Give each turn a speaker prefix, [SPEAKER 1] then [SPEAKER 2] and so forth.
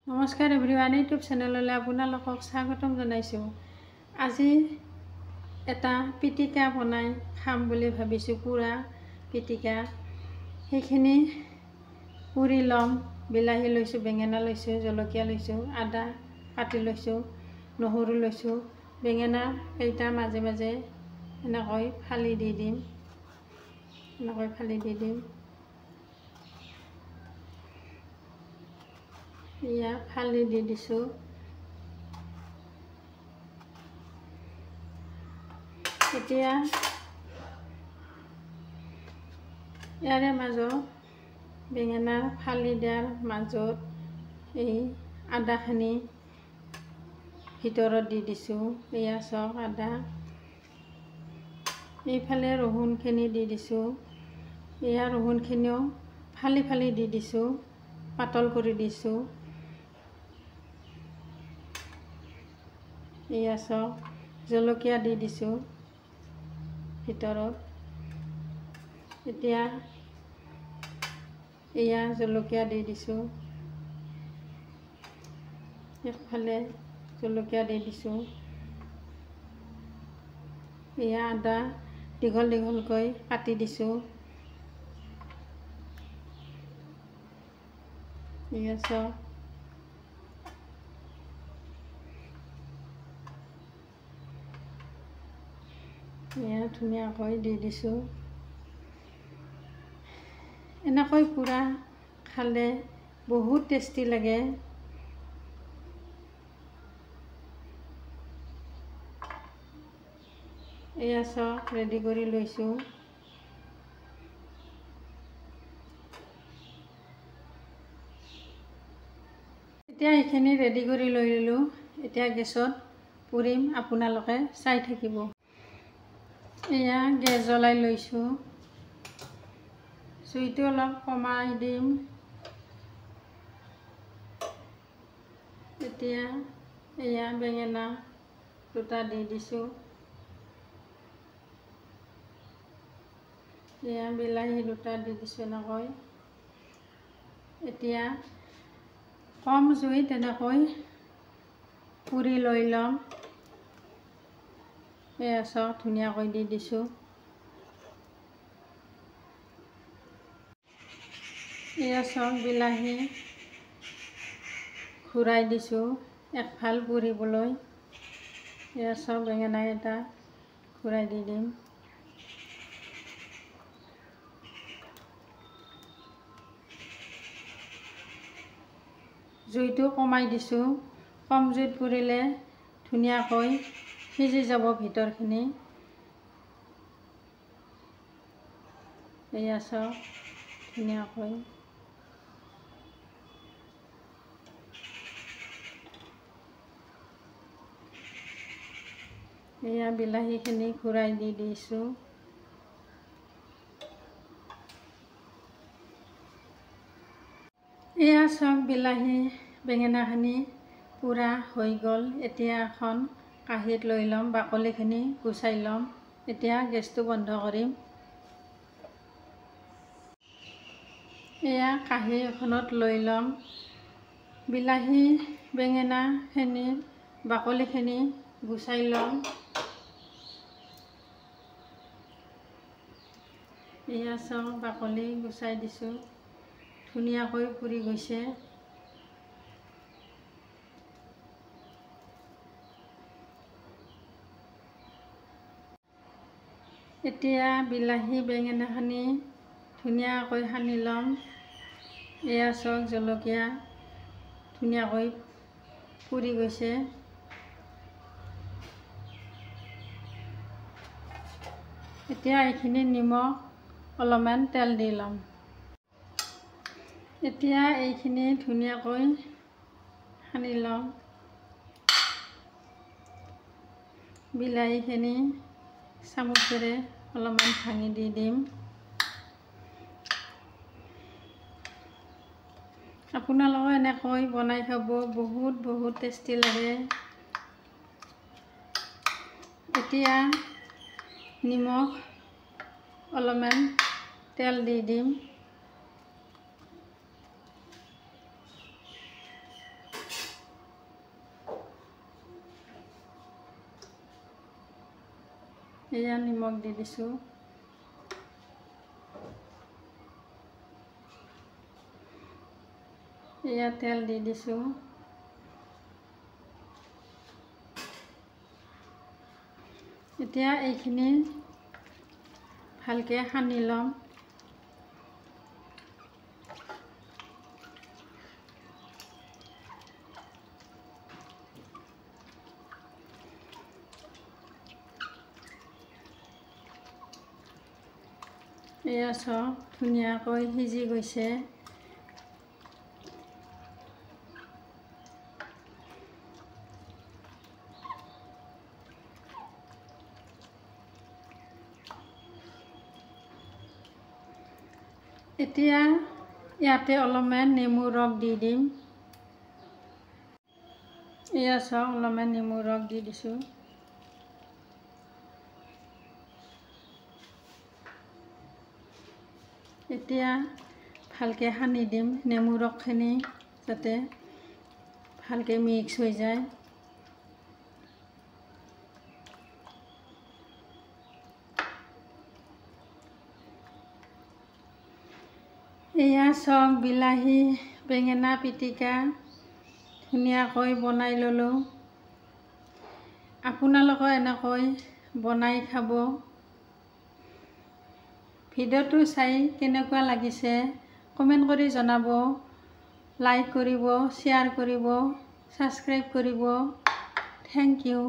[SPEAKER 1] নমস্কাৰ everyone, YouTube চেনেললৈ আপোনালোকক স্বাগতম জনাইছোঁ। আজি এটা পিটিকা বনাই খাম বুলি ভাবিছোঁ, পুৰা পিটিকা। সেইখিনি পুৰি ল'ম। বিলাহী লৈছোঁ, বেঙেনা লৈছোঁ, জলকীয়া লৈছোঁ, আদা কাটি লৈছোঁ, নহৰু লৈছোঁ। বেঙেনা কেইটা মাজে মাজে এনেকৈ ফালি দি দিম। এয়া ফালি দি দিছোঁ। এতিয়া ইয়াৰে মাজত বেঙেনা ফালি দিয়াৰ মাজত এই আদাখিনি ভিতৰত দি দিছোঁ। এয়া চাওক আদা। এইফালে ৰহুনখিনি দি দিছোঁ। এয়া ৰহুনখিনিও ফালি ফালি দি দিছোঁ, পাতল কৰি দিছোঁ। এয়া চাওক, জলকীয়া দি দিছোঁ ভিতৰত। এতিয়া এয়া জলকীয়া দি দিছোঁ, একফালে জলকীয়া দি দিছোঁ। এয়া আদা দীঘল দীঘলকৈ কাটি দিছোঁ। এয়া চাওক, এয়া ধুনীয়াকৈ দি দিছোঁ। এনেকৈ পুৰা খালে বহুত টেষ্টি লাগে। এয়া চাওক, ৰেডি কৰি লৈছোঁ। এতিয়া এইখিনি ৰেডি কৰি লৈ ল'লোঁ। এতিয়া গেছত পুৰিম, আপোনালোকে চাই থাকিব। এয়া গেছ জ্বলাই লৈছোঁ। জুইটো অলপ কমাই দিম। এতিয়া এয়া বেঙেনা দুটা দি দিছোঁ। এয়া বিলাহী দুটা দি দিছোঁ এনেকৈ। এতিয়া কম জুইত এনেকৈ পুৰি লৈ ল'ম। এয়া চাওক, ধুনীয়াকৈ দি দিছোঁ। এয়া চাওক, বিলাহী ঘূৰাই দিছোঁ একফাল পুৰিবলৈ। এয়া চাওক, বেঙেনা এটা ঘূৰাই দি দিম। জুইটো কমাই দিছোঁ। কম জুইত পুৰিলে ধুনীয়াকৈ সিজি যাব ভিতৰখিনি। এয়া চাওক, ধুনীয়াকৈ। এয়া বিলাহীখিনি ঘূৰাই দি দিছোঁ। এয়া চাওক, বিলাহী বেঙেনাখিনি পুৰা হৈ গ'ল। এতিয়া এখন কাঁহীত লৈ ল'ম, বাকলিখিনি গুচাই ল'ম। এতিয়া গেছটো বন্ধ কৰিম। এয়া কাঁহী এখনত লৈ ল'ম। বিলাহী বেঙেনাখিনি বাকলিখিনি গুচাই ল'ম। এয়া চাওক, বাকলি গুচাই দিছোঁ। ধুনীয়াকৈ পুৰি গৈছে। এতিয়া বিলাহী বেঙেনাখিনি ধুনীয়াকৈ সানি ল'ম। এয়া চাওক, জলকীয়া ধুনীয়াকৈ পুৰি গৈছে। এতিয়া এইখিনি নিমখ অলপমান তেল দি ল'ম। এতিয়া এইখিনি ধুনীয়াকৈ সানি ল'ম। বিলাহীখিনি চামুচেৰে অলপমান ভাঙি দি দিম। আপোনালোকে এনেকৈ বনাই খাব, বহুত টেষ্টি লাগে। এতিয়া নিমখ অলপমান তেল দি দিম। এয়া নিমখ দি দিছোঁ। এয়া তেল দি দিছোঁ। এতিয়া এইখিনি ভালকৈ সানি ল'ম। এয়া চব ধুনীয়াকৈ সিজি গৈছে। এতিয়া ইয়াতে অলপমান নেমু ৰস দি দিম। এয়া চাওক অলপমান নেমু ৰস দি দিছোঁ। এতিয়া ভালকৈ সানি দিম, নেমু ৰসখিনি যাতে ভালকৈ মিক্স হৈ যায়। এয়া চাওক বিলাহী বেঙেনা পিটিকা ধুনীয়াকৈ বনাই ল'লোঁ। আপোনালোকে এনেকৈ বনাই খাব। ভিডিঅ'টো চাই কেনেকুৱা লাগিছে কমেণ্ট কৰি জনাব। লাইক কৰিব, শ্বেয়াৰ কৰিব, ছাবস্ক্ৰাইব কৰিব। Thank U.